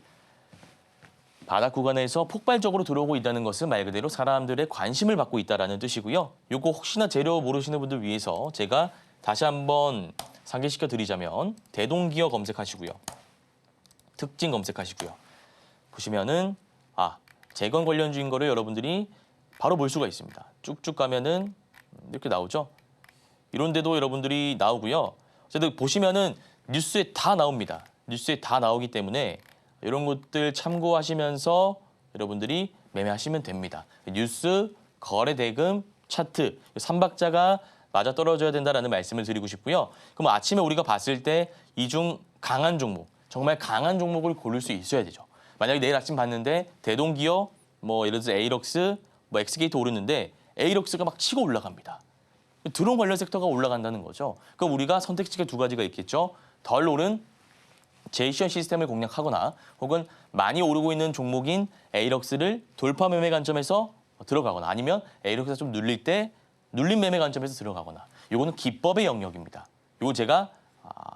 바닥 구간에서 폭발적으로 들어오고 있다는 것은 말 그대로 사람들의 관심을 받고 있다는 뜻이고요. 이거 혹시나 재료 모르시는 분들 위해서 제가 다시 한번 상기시켜 드리자면 대동기어 검색하시고요. 특징 검색하시고요. 보시면은 재건 관련주인 거를 여러분들이 바로 볼 수가 있습니다. 쭉쭉 가면은 이렇게 나오죠. 이런 데도 여러분들이 나오고요. 어쨌든 보시면은 뉴스에 다 나옵니다. 뉴스에 다 나오기 때문에 이런 것들 참고하시면서 여러분들이 매매하시면 됩니다. 뉴스, 거래 대금, 차트, 3박자가 맞아 떨어져야 된다라는 말씀을 드리고 싶고요. 그럼 아침에 우리가 봤을 때 이 중 강한 종목, 정말 강한 종목을 고를 수 있어야 되죠. 만약에 내일 아침 봤는데 대동기어, 예를 들어서 에이럭스, 엑스게이트 오르는데 에이럭스가 막 치고 올라갑니다. 드론 관련 섹터가 올라간다는 거죠. 그럼 우리가 선택지가 두 가지가 있겠죠. 덜 오른 제이션 시스템을 공략하거나 혹은 많이 오르고 있는 종목인 에이럭스를 돌파 매매 관점에서 들어가거나 아니면 에이럭스가 좀 눌릴 때 눌림 매매 관점에서 들어가거나, 이거는 기법의 영역입니다. 이거 제가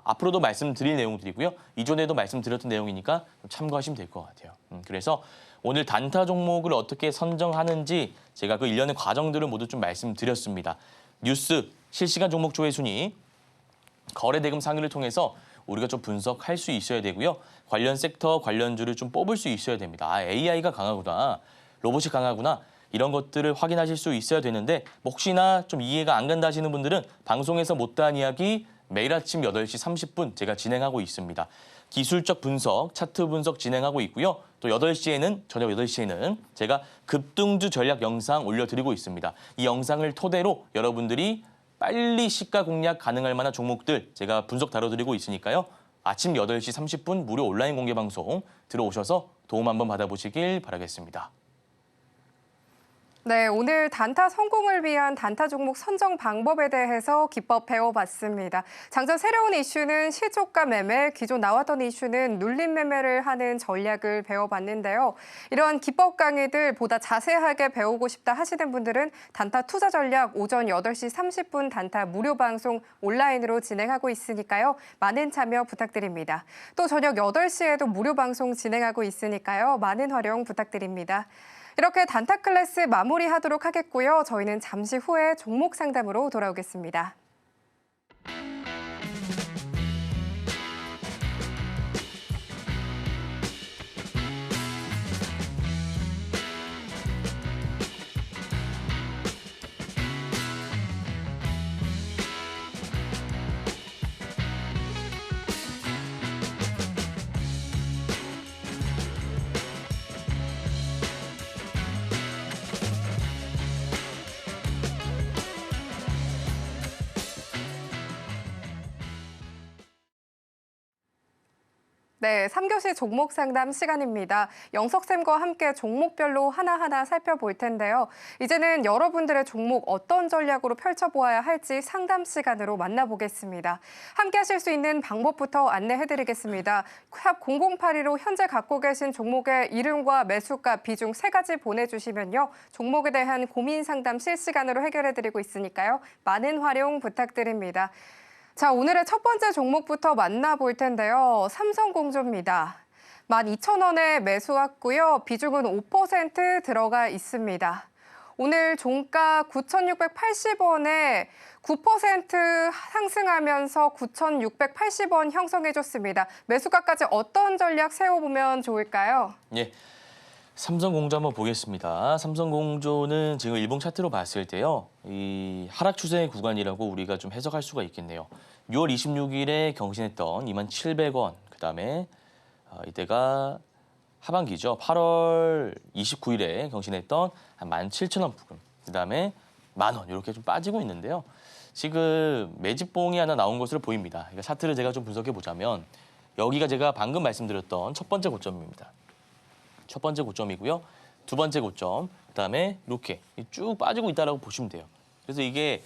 앞으로도 말씀드릴 내용들이고요. 이전에도 말씀드렸던 내용이니까 좀 참고하시면 될 것 같아요. 그래서 오늘 단타 종목을 어떻게 선정하는지 제가 그 일련의 과정들을 모두 좀 말씀드렸습니다. 뉴스, 실시간 종목 조회 순위, 거래 대금 상위를 통해서 우리가 좀 분석할 수 있어야 되고요. 관련 섹터, 관련주를 좀 뽑을 수 있어야 됩니다. AI가 강하구나, 로봇이 강하구나, 이런 것들을 확인하실 수 있어야 되는데 혹시나 좀 이해가 안 간다 하시는 분들은 방송에서 못다한 이야기 매일 아침 8시 30분 제가 진행하고 있습니다. 기술적 분석, 차트 분석 진행하고 있고요. 또 저녁 8시에는 제가 급등주 전략 영상 올려드리고 있습니다. 이 영상을 토대로 여러분들이 빨리 시가 공략 가능할 만한 종목들 제가 분석 다뤄드리고 있으니까요. 아침 8시 30분 무료 온라인 공개 방송 들어오셔서 도움 한번 받아보시길 바라겠습니다. 네, 오늘 단타 성공을 위한 단타 종목 선정 방법에 대해서 기법 배워봤습니다. 장전 새로운 이슈는 시초가 매매, 기존 나왔던 이슈는 눌림 매매를 하는 전략을 배워봤는데요. 이런 기법 강의들 보다 자세하게 배우고 싶다 하시는 분들은 단타 투자 전략 오전 8시 30분 단타 무료 방송 온라인으로 진행하고 있으니까요. 많은 참여 부탁드립니다. 또 저녁 8시에도 무료 방송 진행하고 있으니까요. 많은 활용 부탁드립니다. 이렇게 단타 클래스 마무리하도록 하겠고요. 저희는 잠시 후에 종목 상담으로 돌아오겠습니다. 네, 3교시 종목 상담 시간입니다. 영석쌤과 함께 종목별로 하나하나 살펴볼 텐데요. 이제는 여러분들의 종목 어떤 전략으로 펼쳐보아야 할지 상담 시간으로 만나보겠습니다. 함께 하실 수 있는 방법부터 안내해드리겠습니다. 샵 0082로 현재 갖고 계신 종목의 이름과 매수가, 비중 3가지 보내주시면요. 종목에 대한 고민 상담 실시간으로 해결해드리고 있으니까요. 많은 활용 부탁드립니다. 자, 오늘의 첫 번째 종목부터 만나볼 텐데요. 삼성공조입니다. 12,000원에 매수 왔고요. 비중은 5% 들어가 있습니다. 오늘 종가 9,680원에 9% 상승하면서 9,680원 형성해줬습니다. 매수가까지 어떤 전략 세워보면 좋을까요? 예, 삼성공조 한번 보겠습니다. 삼성공조는 지금 일봉 차트로 봤을 때요, 이 하락 추세 구간이라고 우리가 좀 해석할 수가 있겠네요. 6월 26일에 경신했던 27,000원, 그다음에 이때가 하반기죠. 8월 29일에 경신했던 한 17,000원 부근, 그다음에 10,000원 이렇게 좀 빠지고 있는데요. 지금 매집봉이 하나 나온 것으로 보입니다. 그러니까 차트를 제가 좀 분석해 보자면 여기가 제가 방금 말씀드렸던 첫 번째 고점입니다. 첫 번째 고점이고요. 두 번째 고점, 그다음에 이렇게 쭉 빠지고 있다라고 보시면 돼요. 그래서 이게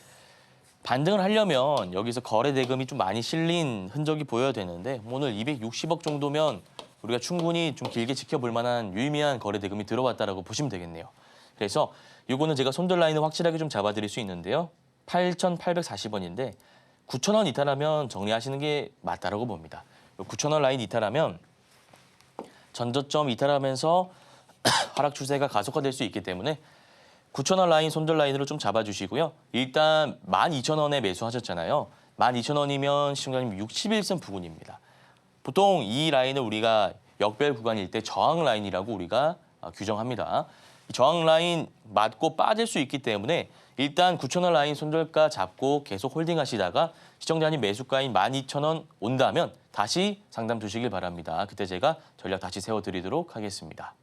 반등을 하려면 여기서 거래 대금이 좀 많이 실린 흔적이 보여야 되는데 오늘 260억 정도면 우리가 충분히 좀 길게 지켜볼 만한 유의미한 거래 대금이 들어왔다라고 보시면 되겠네요. 그래서 이거는 제가 손절 라인을 확실하게 좀 잡아드릴 수 있는데요. 8,840원인데 9,000원 이탈하면 정리하시는 게 맞다라고 봅니다. 9,000원 라인 이탈하면 전저점 이탈하면서 하락 추세가 가속화될 수 있기 때문에 9,000원 라인 손절 라인으로 좀 잡아주시고요. 일단 12,000원에 매수하셨잖아요. 12,000원이면 시청자님 61선 부근입니다. 보통 이 라인을 우리가 역별 구간일 때 저항 라인이라고 우리가 규정합니다. 이 저항 라인 맞고 빠질 수 있기 때문에 일단 9,000원 라인 손절가 잡고 계속 홀딩하시다가 시청자님 매수가인 12,000원 온다면 다시 상담 주시길 바랍니다. 그때 제가 전략 다시 세워드리도록 하겠습니다.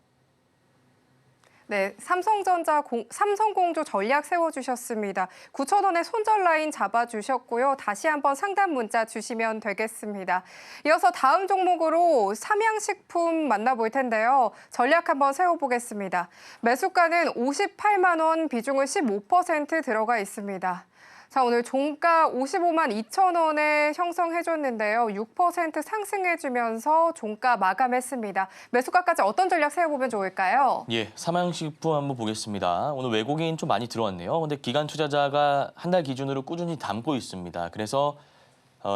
네, 삼성공조 전략 세워주셨습니다. 9,000원에 손절 라인 잡아주셨고요. 다시 한번 상담 문자 주시면 되겠습니다. 이어서 다음 종목으로 삼양식품 만나볼 텐데요. 전략 한번 세워보겠습니다. 매수가는 58만 원, 비중은 15% 들어가 있습니다. 자, 오늘 종가 55만 2,000원에 형성해줬는데요. 6% 상승해주면서 종가 마감했습니다. 매수가까지 어떤 전략 세워보면 좋을까요? 예, 삼양식품 한번 보겠습니다. 오늘 외국인 좀 많이 들어왔네요. 근데 기관 투자자가 한 달 기준으로 꾸준히 담고 있습니다. 그래서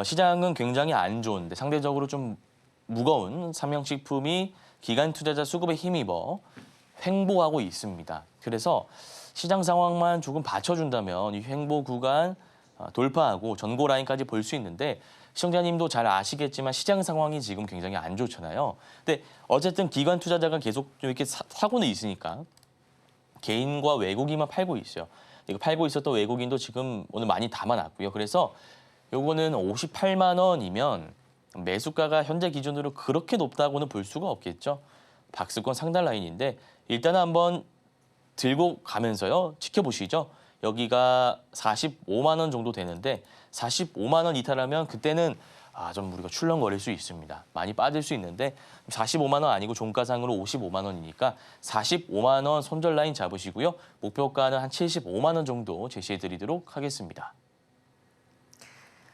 시장은 굉장히 안 좋은데 상대적으로 좀 무거운 삼양식품이 기관 투자자 수급에 힘입어 횡보하고 있습니다. 그래서 시장 상황만 조금 받쳐준다면 이 횡보 구간 돌파하고 전고 라인까지 볼 수 있는데 시청자님도 잘 아시겠지만 시장 상황이 지금 굉장히 안 좋잖아요. 근데 어쨌든 기관 투자자가 계속 좀 이렇게 사고는 있으니까 개인과 외국인만 팔고 있어요. 이거 팔고 있었던 외국인도 지금 오늘 많이 담아놨고요. 그래서 요거는 58만 원이면 매수가가 현재 기준으로 그렇게 높다고는 볼 수가 없겠죠. 박스권 상단 라인인데 일단은 한번 들고 가면서요. 지켜보시죠. 여기가 45만 원 정도 되는데 45만 원 이탈하면 그때는 좀 우리가 출렁거릴 수 있습니다. 많이 빠질 수 있는데 45만 원 아니고 종가상으로 55만 원이니까 45만 원 손절 라인 잡으시고요. 목표가는 한 75만 원 정도 제시해드리도록 하겠습니다.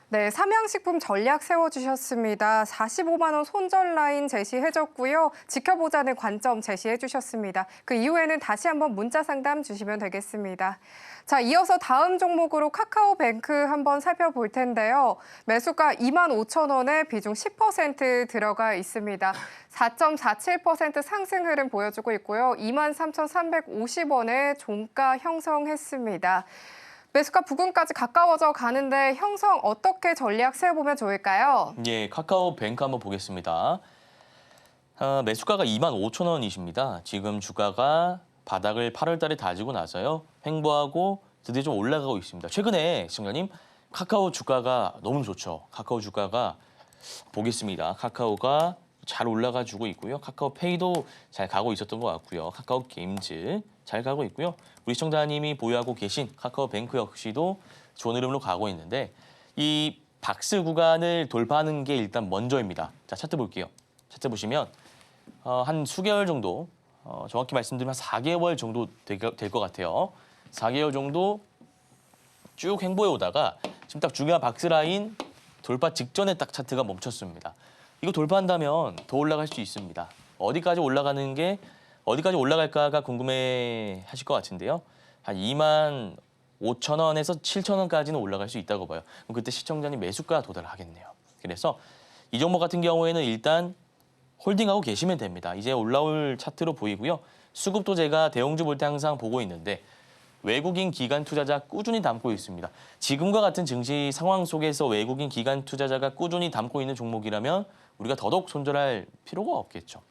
네, 삼양식품 전략 세워주셨습니다. 45만 원 손절 라인 제시해줬고요. 지켜보자는 관점 제시해주셨습니다. 그 이후에는 다시 한번 문자 상담 주시면 되겠습니다. 자, 이어서 다음 종목으로 카카오뱅크 한번 살펴볼 텐데요. 매수가 25,000원에 비중 10% 들어가 있습니다. 4.47% 상승 흐름 보여주고 있고요. 23,350원에 종가 형성했습니다. 매수가 부근까지 가까워져 가는데 형성 어떻게 전략 세워보면 좋을까요? 예, 카카오뱅크 한번 보겠습니다. 매수가가 25,000원이십니다. 지금 주가가 바닥을 8월 달에 다지고 나서요. 횡보하고 드디어 좀 올라가고 있습니다. 최근에 시청자님 카카오 주가가 너무 좋죠. 카카오 주가가 보겠습니다. 카카오가 잘 올라가주고 있고요. 카카오페이도 잘 가고 있었던 것 같고요. 카카오 게임즈 잘 가고 있고요. 우리 시청자님이 보유하고 계신 카카오뱅크 역시도 좋은 흐름으로 가고 있는데 이 박스 구간을 돌파하는 게 일단 먼저입니다. 자, 차트 볼게요. 차트 보시면 한 수개월 정도, 정확히 말씀드리면 4개월 정도 될 것 같아요. 4개월 정도 쭉 행보해 오다가 지금 딱 중요한 박스라인 돌파 직전에 딱 차트가 멈췄습니다. 이거 돌파한다면 더 올라갈 수 있습니다. 어디까지 올라갈까가 궁금해 하실 것 같은데요. 한 25,000원에서 7,000원까지는 올라갈 수 있다고 봐요. 그럼 그때 시청자님 매수가 도달하겠네요. 그래서 이 종목 같은 경우에는 일단 홀딩하고 계시면 됩니다. 이제 올라올 차트로 보이고요. 수급도 제가 대형주 볼 때 항상 보고 있는데 외국인 기관 투자자 꾸준히 담고 있습니다. 지금과 같은 증시 상황 속에서 외국인 기관 투자자가 꾸준히 담고 있는 종목이라면 우리가 더더욱 손절할 필요가 없겠죠.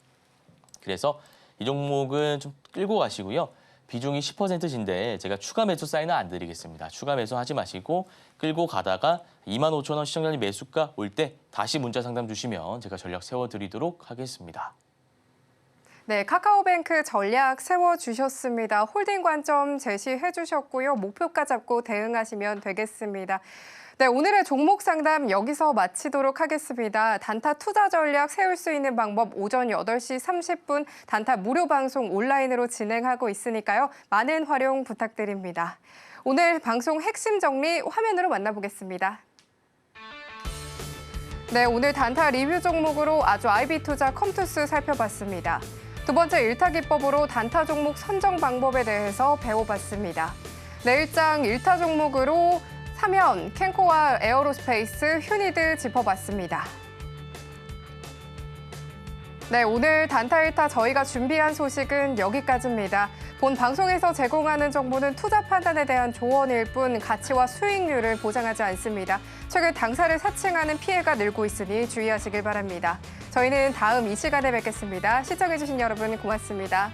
그래서 이 종목은 좀 끌고 가시고요. 비중이 10%인데 제가 추가 매수 사인은 안 드리겠습니다. 추가 매수 하지 마시고 끌고 가다가 25,000원 시청자님 매수가 올 때 다시 문자 상담 주시면 제가 전략 세워드리도록 하겠습니다. 네, 카카오뱅크 전략 세워주셨습니다. 홀딩 관점 제시해 주셨고요. 목표가 잡고 대응하시면 되겠습니다. 네, 오늘의 종목 상담 여기서 마치도록 하겠습니다. 단타 투자 전략 세울 수 있는 방법 오전 8시 30분 단타 무료 방송 온라인으로 진행하고 있으니까요. 많은 활용 부탁드립니다. 오늘 방송 핵심 정리 화면으로 만나보겠습니다. 네, 오늘 단타 리뷰 종목으로 아주 IB투자 컴투스 살펴봤습니다. 두 번째 일타 기법으로 단타 종목 선정 방법에 대해서 배워봤습니다. 내일장 일타 종목으로 사면, 캔코와 에어로스페이스, 휴니드 짚어봤습니다. 네, 오늘 단타 1타 저희가 준비한 소식은 여기까지입니다. 본 방송에서 제공하는 정보는 투자 판단에 대한 조언일 뿐 가치와 수익률을 보장하지 않습니다. 최근 당사를 사칭하는 피해가 늘고 있으니 주의하시길 바랍니다. 저희는 다음 이 시간에 뵙겠습니다. 시청해주신 여러분 고맙습니다.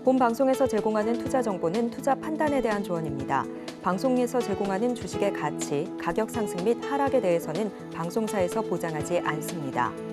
본 방송에서 제공하는 투자 정보는 투자 판단에 대한 조언입니다. 방송에서 제공하는 주식의 가치, 가격 상승 및 하락에 대해서는 방송사에서 보장하지 않습니다.